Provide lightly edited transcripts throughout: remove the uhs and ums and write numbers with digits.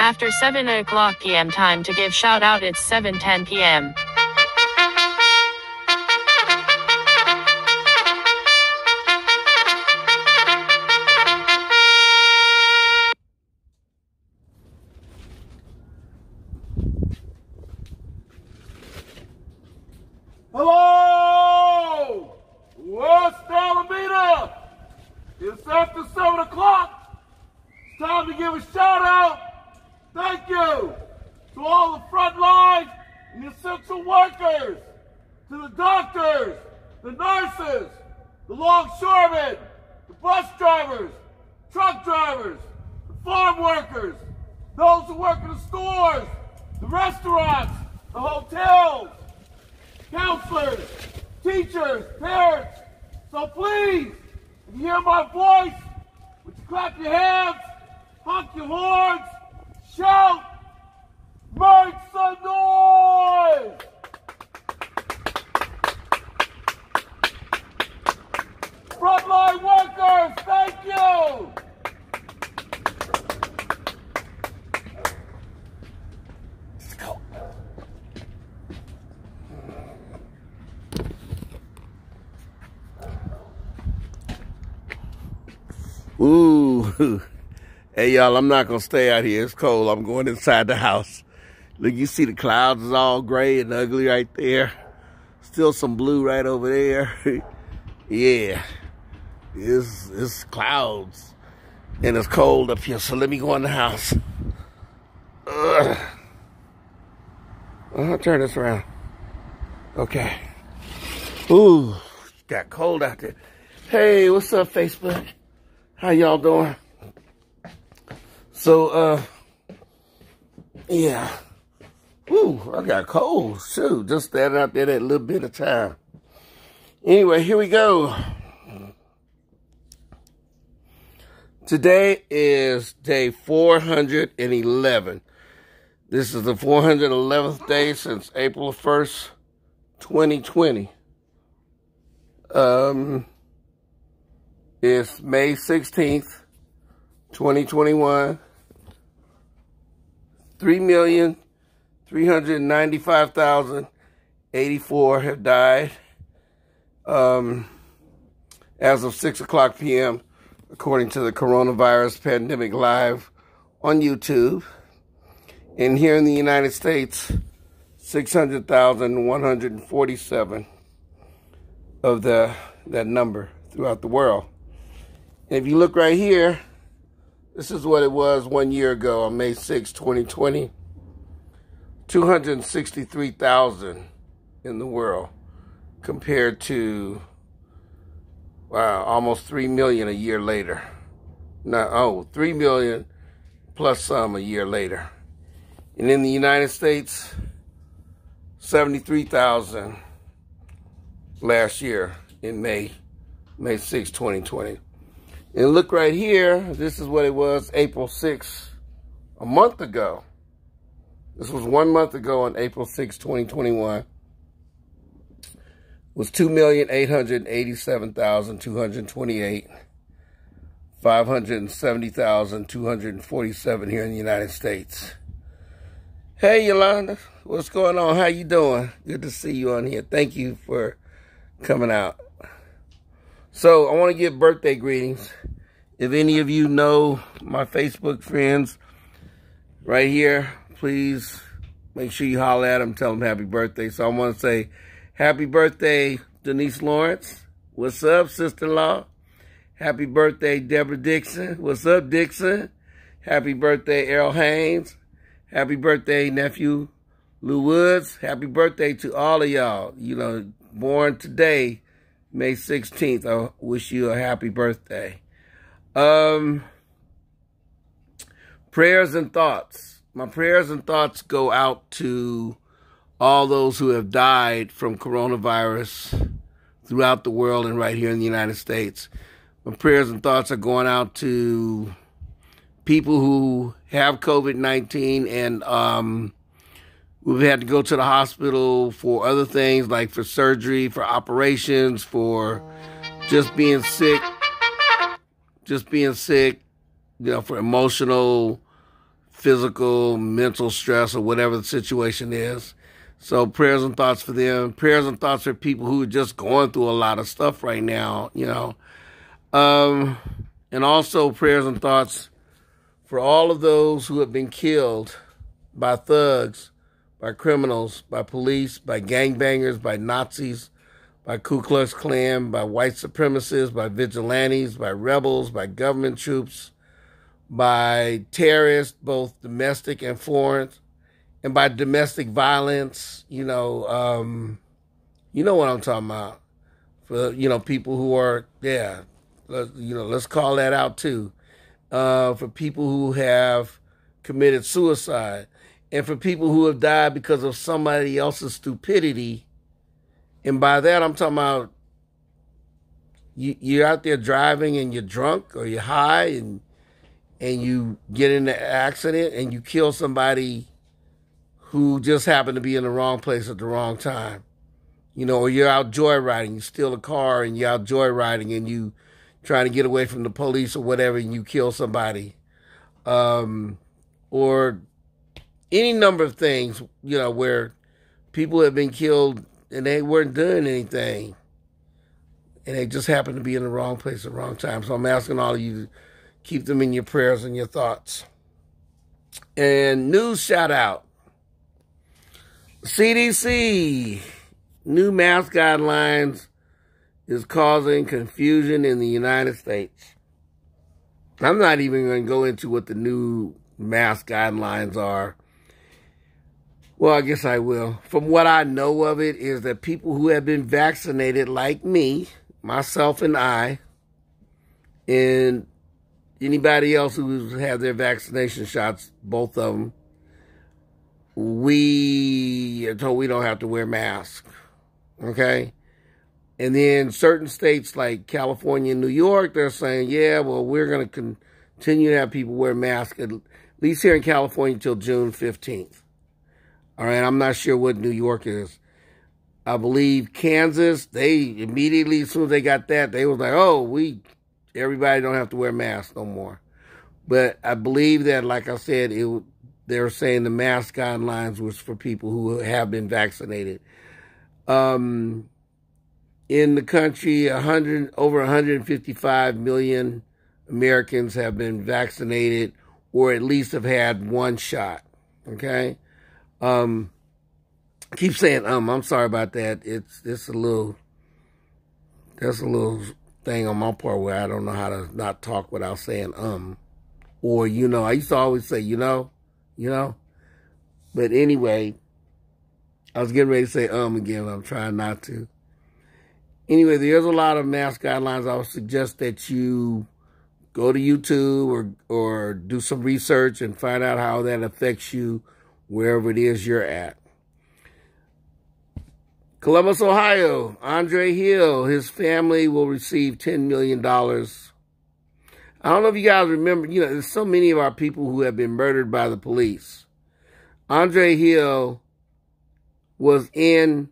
After 7 o'clock p.m. time to give shout out, it's 7:10 p.m. Hello! West Alameda! It's after 7 o'clock. It's time to give a shout out. Thank you to all the frontline and the essential workers, to the doctors, the nurses, the longshoremen, the bus drivers, truck drivers, the farm workers, those who work in the stores, the restaurants, the hotels, counselors, teachers, parents. So please, if you hear my voice, would you clap your hands, honk your horns, shout, make some noise! Frontline workers, thank you! Let's go. Ooh. Hey, y'all, I'm not going to stay out here. It's cold. I'm going inside the house. Look, you see the clouds is all gray and ugly right there. Still some blue right over there. Yeah. It's clouds. And it's cold up here, so let me go in the house. I'll turn this around. Okay. Ooh, got cold out there. Hey, what's up, Facebook? How y'all doing? So, yeah. Ooh, I got cold. Shoot, just standing out there that little bit of time. Anyway, here we go. Today is day 411. This is the 411th day since April 1st, 2020. It's May 16th, 2021. 3,395,084 have died as of 6 o'clock p.m., according to the Coronavirus Pandemic Live on YouTube. And here in the United States, 600,147 of that number throughout the world. And if you look right here, this is what it was 1 year ago on May 6, 2020. 263,000 in the world compared to, wow, almost 3 million a year later. 3 million plus some a year later. And in the United States, 73,000 last year in May 6, 2020. And look right here, this is what it was April 6, a month ago. This was 1 month ago on April 6, 2021. It was 2,887,228. 570,247 here in the United States. Hey, Yolanda, what's going on? How you doing? Good to see you on here. Thank you for coming out. So I want to give birthday greetings. If any of you know my Facebook friends right here, please make sure you holler at them, tell them happy birthday. So I want to say happy birthday, Denise Lawrence. What's up, sister-in-law? Happy birthday, Deborah Dixon. What's up, Dixon? Happy birthday, Errol Haynes. Happy birthday, nephew Lou Woods. Happy birthday to all of y'all. You know, born today, May 16th. I wish you a happy birthday. Prayers and thoughts. My prayers and thoughts go out to all those who have died from coronavirus throughout the world and right here in the United States. My prayers and thoughts are going out to people who have COVID-19 and we've had to go to the hospital for other things, like for surgery, for operations, for just being sick, you know, for emotional, physical, mental stress, or whatever the situation is. So prayers and thoughts for them. Prayers and thoughts for people who are just going through a lot of stuff right now, you know. And also prayers and thoughts for all of those who have been killed by thugs, by criminals, by police, by gangbangers, by Nazis, by Ku Klux Klan, by white supremacists, by vigilantes, by rebels, by government troops, by terrorists, both domestic and foreign, and by domestic violence. You know what I'm talking about. For, you know, people who are, let's call that out too. For people who have committed suicide, and for people who have died because of somebody else's stupidity. And by that, I'm talking about you're out there driving and you're drunk or you're high and you get in an accident and you kill somebody who just happened to be in the wrong place at the wrong time. You know, or you're out joyriding, you steal a car and you're out joyriding and you trying to get away from the police or whatever and you kill somebody. Or any number of things, you know, where people have been killed and they weren't doing anything. And they just happened to be in the wrong place at the wrong time. So I'm asking all of you to keep them in your prayers and your thoughts. And news shout out. CDC, new mask guidelines is causing confusion in the United States. I'm not even going to go into what the new mask guidelines are. Well, I guess I will. From what I know of it is that people who have been vaccinated like me, myself and I, and anybody else who's had their vaccination shots, both of them, we are told we don't have to wear masks. Okay? And then certain states like California and New York, they're saying, yeah, well, we're going to continue to have people wear masks, at least here in California, until June 15th. All right, I'm not sure what New York is. I believe Kansas, they immediately, as soon as they got that, they was like, oh, everybody don't have to wear masks no more. But I believe that, like I said, they were saying the mask guidelines was for people who have been vaccinated. In the country, over 155 million Americans have been vaccinated or at least have had one shot. Okay? I keep saying I'm sorry about that. That's a little thing on my part where I don't know how to not talk without saying or you know. I used to always say you know. But anyway, I was getting ready to say again. I'm trying not to. Anyway, there's a lot of mask guidelines. I would suggest that you go to YouTube or do some research and find out how that affects you wherever it is you're at. Columbus, Ohio, Andre Hill, his family will receive $10 million. I don't know if you guys remember, you know, there's so many of our people who have been murdered by the police. Andre Hill was in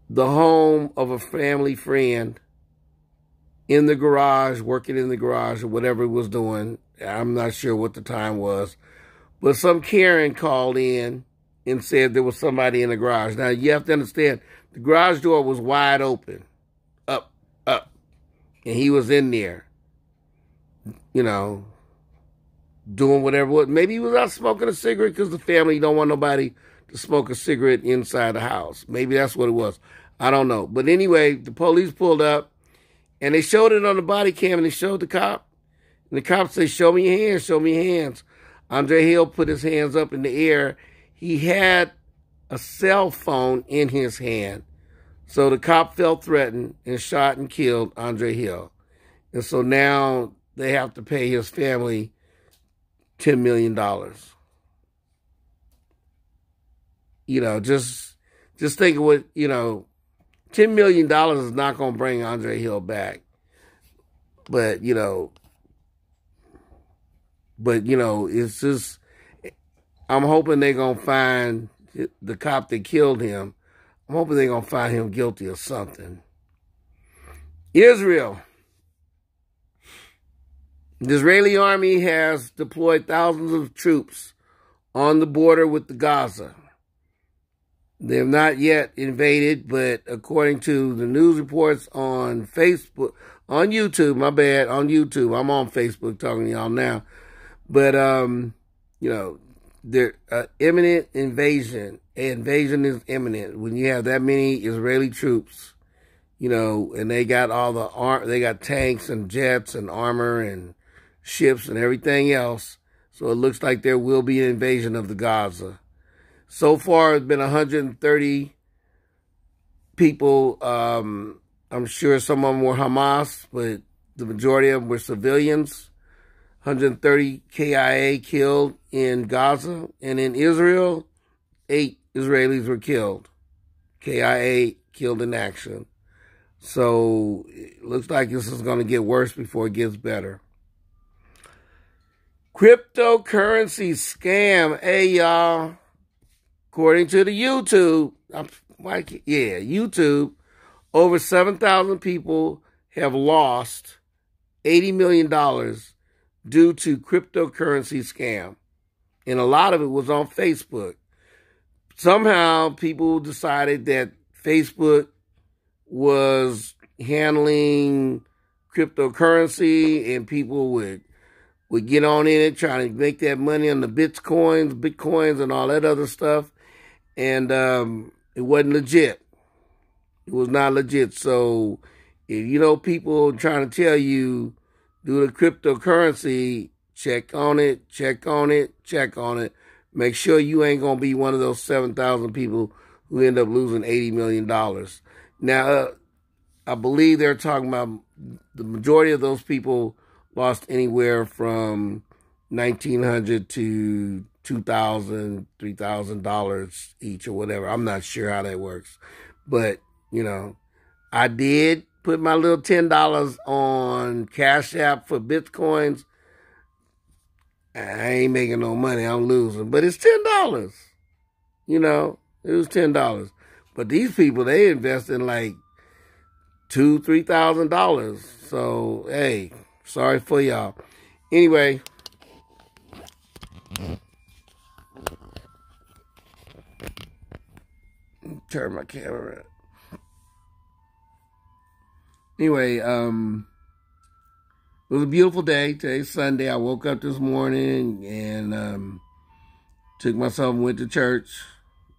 the home of a family friend in the garage, working in the garage or whatever he was doing. I'm not sure what the time was. But some Karen called in and said there was somebody in the garage. Now, you have to understand, the garage door was wide open, up. And he was in there, you know, doing whatever. Maybe he was out smoking a cigarette because the family don't want nobody to smoke a cigarette inside the house. Maybe that's what it was. I don't know. But anyway, the police pulled up, and they showed it on the body cam, and they showed the cop. And the cop said, show me your hands, show me your hands. Andre Hill put his hands up in the air. He had a cell phone in his hand. So the cop felt threatened and shot and killed Andre Hill. And so now they have to pay his family $10 million. You know, just think of what, you know, $10 million is not going to bring Andre Hill back. But, you know, it's just, I'm hoping they're going to find the cop that killed him. I'm hoping they're going to find him guilty of something. Israel. The Israeli army has deployed thousands of troops on the border with the Gaza. They have not yet invaded, but according to the news reports on Facebook, on YouTube, my bad, on YouTube, I'm on Facebook talking to y'all now. But, you know, the imminent invasion. Invasion is imminent. When you have that many Israeli troops, you know, and they got all the they got tanks and jets and armor and ships and everything else. So it looks like there will be an invasion of the Gaza. So far, it's been 130 people. I'm sure some of them were Hamas, but the majority of them were civilians. 130 KIA killed in Gaza. And in Israel, 8 Israelis were killed. KIA killed in action. So it looks like this is going to get worse before it gets better. Cryptocurrency scam. Hey, y'all. According to the YouTube, YouTube, over 7,000 people have lost $80 million due to cryptocurrency scam. And a lot of it was on Facebook. Somehow people decided that Facebook was handling cryptocurrency and people would get on in it trying to make that money on the bitcoins and all that other stuff. And it wasn't legit. It was not legit. So if you know people trying to tell you do the cryptocurrency, check on it, check on it, check on it. Make sure you ain't going to be one of those 7,000 people who end up losing $80 million. Now, I believe they're talking about the majority of those people lost anywhere from $1,900 to $2,000, $3,000 each or whatever. I'm not sure how that works. But, you know, I did put my little $10 on Cash App for Bitcoins. I ain't making no money. I'm losing. But it's $10. You know, it was $10. But these people, they invest in like $2,000, $3,000. So, hey, sorry for y'all. Anyway. Turn my camera on. Anyway, it was a beautiful day. Today's Sunday. I woke up this morning and took myself and went to church.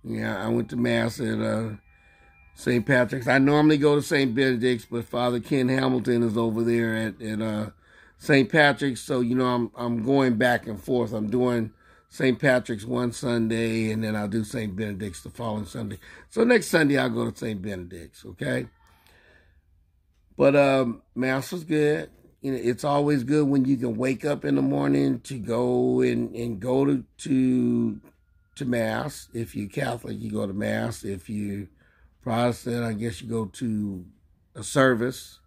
Yeah, I went to Mass at St. Patrick's. I normally go to St. Benedict's, but Father Ken Hamilton is over there at St. Patrick's. So, you know, I'm going back and forth. I'm doing St. Patrick's one Sunday, and then I'll do St. Benedict's the following Sunday. So next Sunday, I'll go to St. Benedict's, okay? But Mass was good. You know, it's always good when you can wake up in the morning to go and go to Mass. If you're Catholic, you go to Mass. If you're Protestant, I guess you go to a service.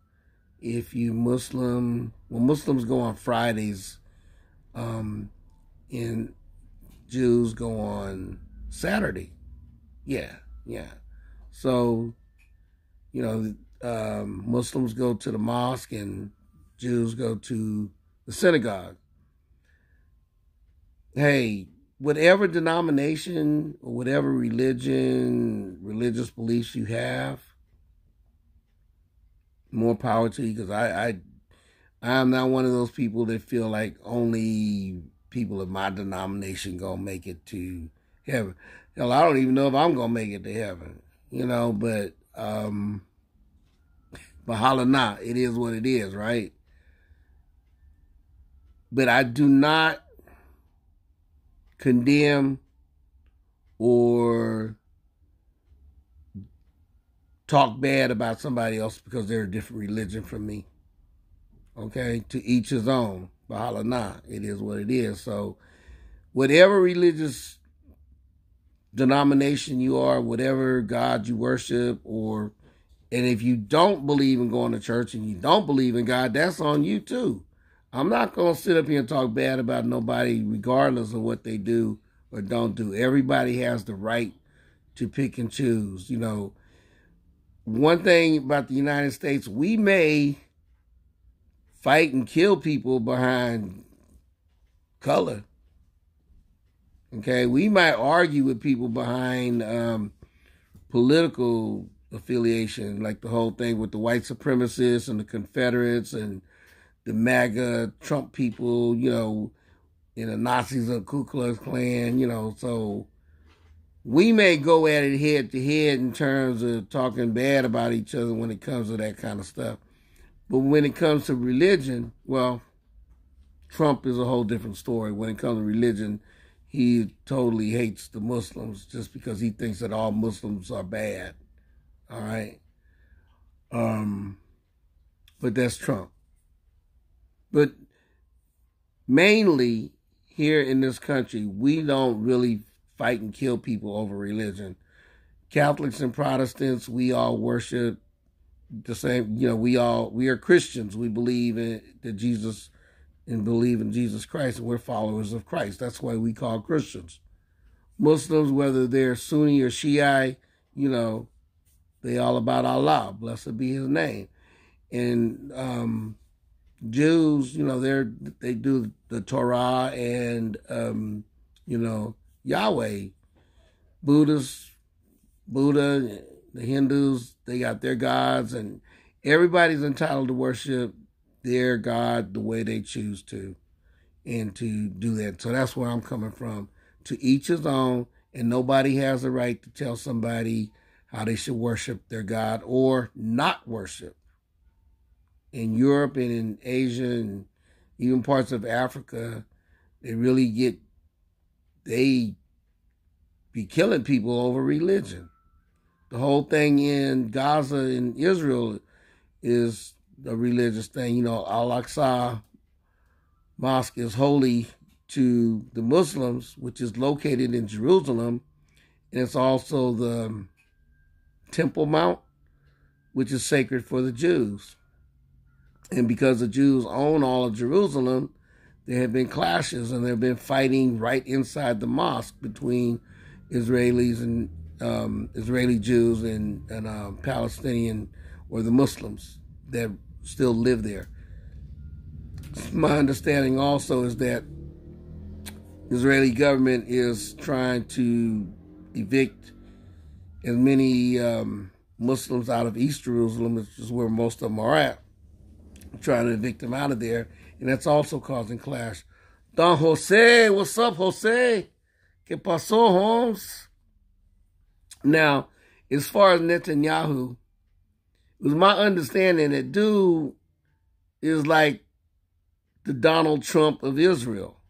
If you Muslim, well, Muslims go on Fridays, and Jews go on Saturday. Yeah. So, you know, Muslims go to the mosque and Jews go to the synagogue. Hey, whatever denomination or whatever religious beliefs you have, more power to you, because I'm not one of those people that feel like only people of my denomination gonna make it to heaven. Hell, I don't even know if I'm gonna make it to heaven, you know, but holla nah, it is what it is, right? But I do not condemn or talk bad about somebody else because they're a different religion from me. Okay? To each his own. Bahala nah. It is what it is. So whatever religious denomination you are, whatever God you worship, and if you don't believe in going to church and you don't believe in God, that's on you too. I'm not going to sit up here and talk bad about nobody regardless of what they do or don't do. Everybody has the right to pick and choose. You know, one thing about the United States, we may fight and kill people behind color. Okay, we might argue with people behind political affiliation, like the whole thing with the white supremacists and the Confederates and the MAGA Trump people, you know, and the Nazis of Ku Klux Klan, you know. So we may go at it head to head in terms of talking bad about each other when it comes to that kind of stuff. But when it comes to religion, well, Trump is a whole different story. When it comes to religion, he totally hates the Muslims just because he thinks that all Muslims are bad. All right? But that's Trump. But mainly here in this country, we don't really fight and kill people over religion. Catholics and Protestants, we all worship the same, you know, we are Christians. We believe in Jesus Christ, and we're followers of Christ. That's why we call Christians. Muslims, whether they're Sunni or Shiite, you know, they all about Allah. Blessed be his name. And Jews, you know, they do the Torah and you know, Yahweh. Buddha, the Hindus, they got their gods, and everybody's entitled to worship their God the way they choose to, and to do that. So that's where I'm coming from. To each his own, and nobody has the right to tell somebody how they should worship their God or not worship. In Europe and in Asia and even parts of Africa, they be killing people over religion. The whole thing in Gaza and Israel is a religious thing. You know, Al-Aqsa Mosque is holy to the Muslims, which is located in Jerusalem. And it's also the Temple Mount, which is sacred for the Jews. And because the Jews own all of Jerusalem, there have been clashes and there have been fighting right inside the mosque between Israelis and Israeli Jews and Palestinian, or the Muslims that still live there. My understanding also is that the Israeli government is trying to evict as many Muslims out of East Jerusalem, which is where most of them are at, trying to evict them out of there, and that's also causing clash. Don Jose, what's up, Jose? ¿Qué pasó, Holmes? Now, as far as Netanyahu, it was my understanding that dude is like the Donald Trump of Israel.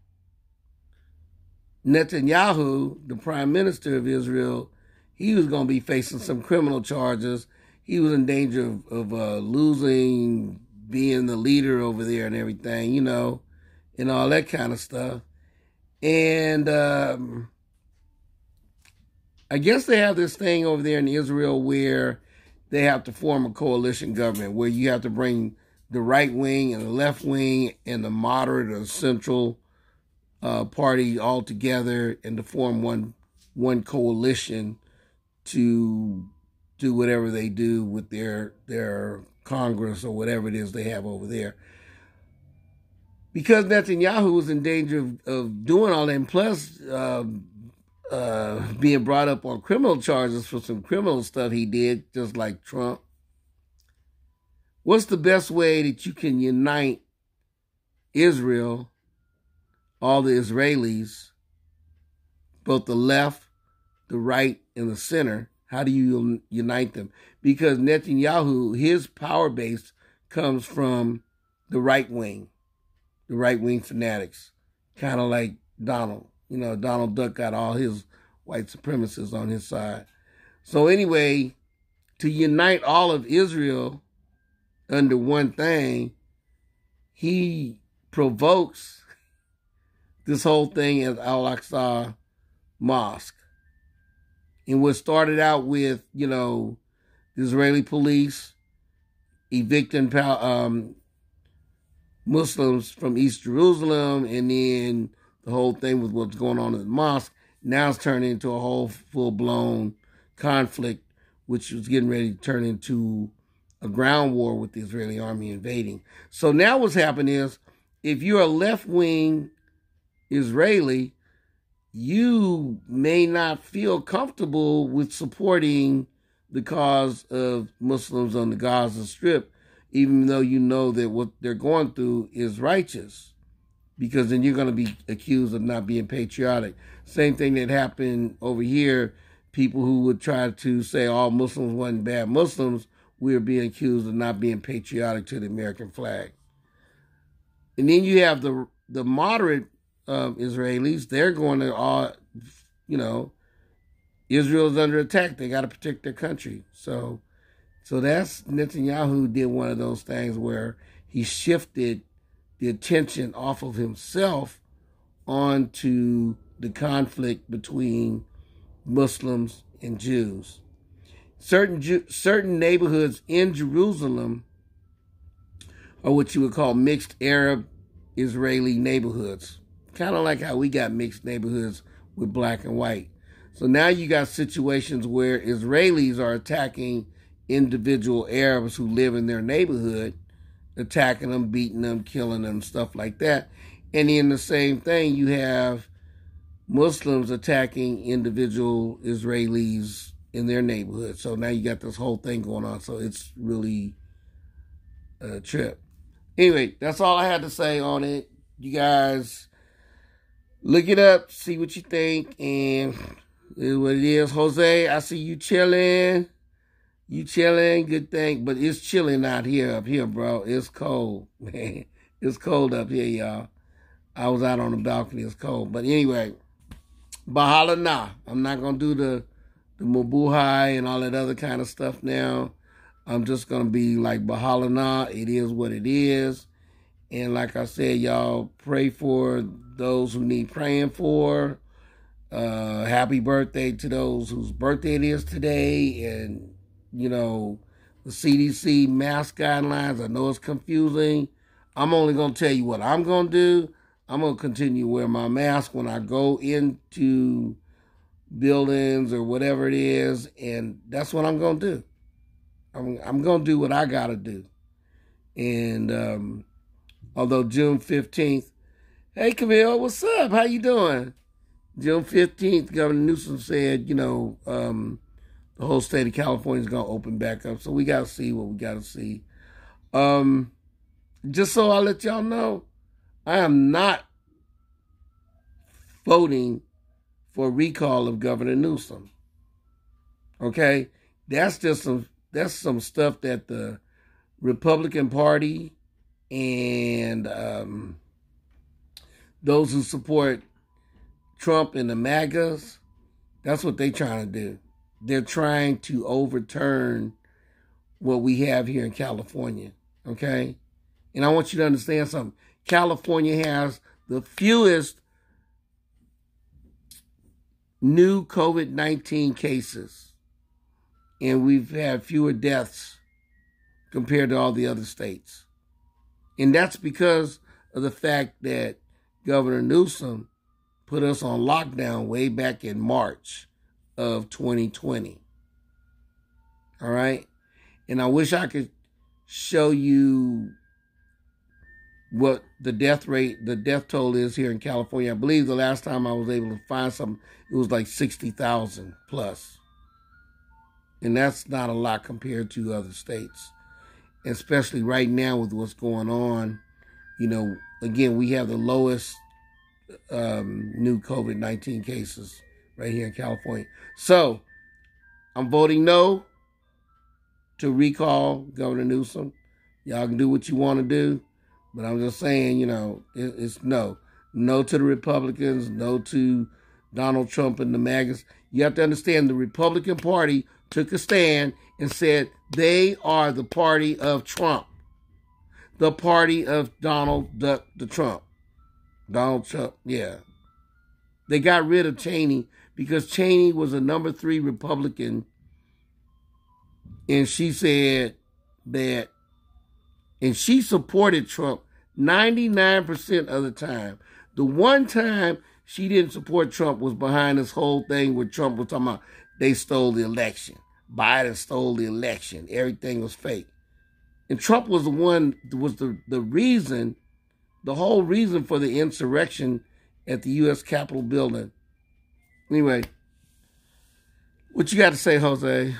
Netanyahu, the prime minister of Israel, he was going to be facing some criminal charges. He was in danger of losing being the leader over there and everything, you know, and all that kind of stuff. And I guess they have this thing over there in Israel where they have to form a coalition government where you have to bring the right wing and the left wing and the moderate or central party all together and to form one coalition to do whatever they do with their Congress or whatever it is they have over there. Because Netanyahu was in danger of doing all that, and plus being brought up on criminal charges for some criminal stuff he did, just like Trump. What's the best way that you can unite Israel, all the Israelis, both the left, the right, and the center? How do you unite them? Because Netanyahu, his power base comes from the right wing fanatics, kind of like Donald. You know, Donald Duck got all his white supremacists on his side. So anyway, to unite all of Israel under one thing, he provokes this whole thing at Al-Aqsa Mosque. And what started out with, you know, the Israeli police evicting Muslims from East Jerusalem, and then the whole thing with what's going on at the mosque, now it's turned into a whole full-blown conflict, which was getting ready to turn into a ground war with the Israeli army invading. So now what's happened is, if you're a left-wing Israeli, you may not feel comfortable with supporting the cause of Muslims on the Gaza Strip, even though you know that what they're going through is righteous, because then you're going to be accused of not being patriotic. Same thing that happened over here. People who would try to say all Muslims wasn't bad Muslims, we were being accused of not being patriotic to the American flag. And then you have the moderate Israelis. They're going to, Israel's under attack. They got to protect their country. So that's Netanyahu did one of those things where he shifted the attention off of himself onto the conflict between Muslims and Jews. Certain neighborhoods in Jerusalem are what you would call mixed Arab Israeli neighborhoods. Kind of like how we got mixed neighborhoods with black and white. So now you got situations where Israelis are attacking individual Arabs who live in their neighborhood, attacking them, beating them, killing them, stuff like that. And in the same thing, you have Muslims attacking individual Israelis in their neighborhood. So now you got this whole thing going on. So it's really a trip. Anyway, that's all I had to say on it. You guys look it up, see what you think, and it is what it is. Jose, I see you chilling. You chilling, good thing. But it's chilling out here, up here, bro. It's cold, man. It's cold up here, y'all. I was out on the balcony. It's cold. But anyway, Bahala nah. I'm not going to do the Mabuhay and all that other kind of stuff now. I'm just going to be like Bahala nah. It is what it is. And like I said, y'all, pray for those who need praying for. Happy birthday to those whose birthday it is today. And, the CDC mask guidelines, I know it's confusing. I'm only going to tell you what I'm going to do. I'm going to continue to wear my mask when I go into buildings or whatever it is. And that's what I'm going to do. I'm going to do what I got to do. And although June 15th, hey, Camille, what's up? How you doing? June 15th, Governor Newsom said, the whole state of California is going to open back up. So we got to see what we got to see. Just so I'll let y'all know, I am not voting for recall of Governor Newsom. Okay? That's some stuff that the Republican Party and those who support Trump and the MAGAs, that's what they're trying to do. They're trying to overturn what we have here in California, okay? And I want you to understand something. California has the fewest new COVID-19 cases, and we've had fewer deaths compared to all the other states. And that's because of the fact that Governor Newsom put us on lockdown way back in March of 2020. All right? And I wish I could show you what the death toll is here in California. I believe the last time I was able to find something, it was like 60,000 plus. And that's not a lot compared to other states. Especially right now with what's going on. Again, we have the lowest new COVID-19 cases right here in California. So, I'm voting no to recall Governor Newsom. Y'all can do what you want to do, but I'm just saying, it's no. No to the Republicans, no to Donald Trump and the MAGAs. You have to understand the Republican Party took a stand and said they are the party of Trump. The party of Donald Trump. Donald Trump, yeah. They got rid of Cheney because Cheney was a number 3 Republican. And she said that, and she supported Trump 99% of the time. The one time she didn't support Trump was behind this whole thing where Trump was talking about they stole the election. Biden stole the election. Everything was fake. And Trump was the reason, the whole reason for the insurrection at the U.S. Capitol building. Anyway, what you got to say, Jose?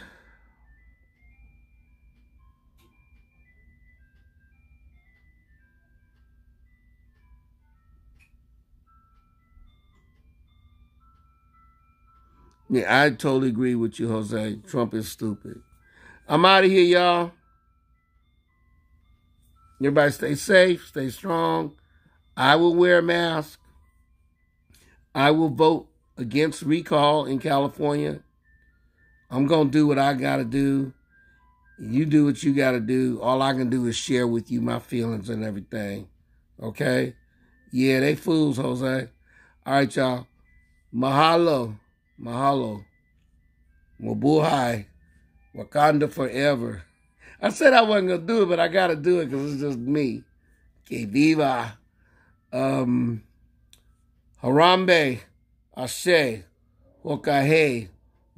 Yeah, I totally agree with you, Jose. Trump is stupid. I'm out of here, y'all. Everybody stay safe, stay strong. I will wear a mask. I will vote against recall in California. I'm going to do what I got to do. You do what you got to do. All I can do is share with you my feelings and everything. Okay? Yeah, they fools, Jose. All right, y'all. Mahalo. Mahalo. Mabuhay. Wakanda forever. I said I wasn't going to do it, but I got to do it because it's just me. Que viva. Harambe. Ashe. Hokahe.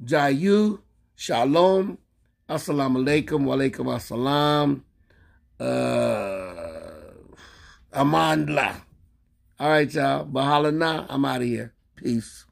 Jayu. Shalom. Assalamu alaikum. Wa alaikum assalam. Amandla. All right, y'all. Bahala na. I'm out of here. Peace.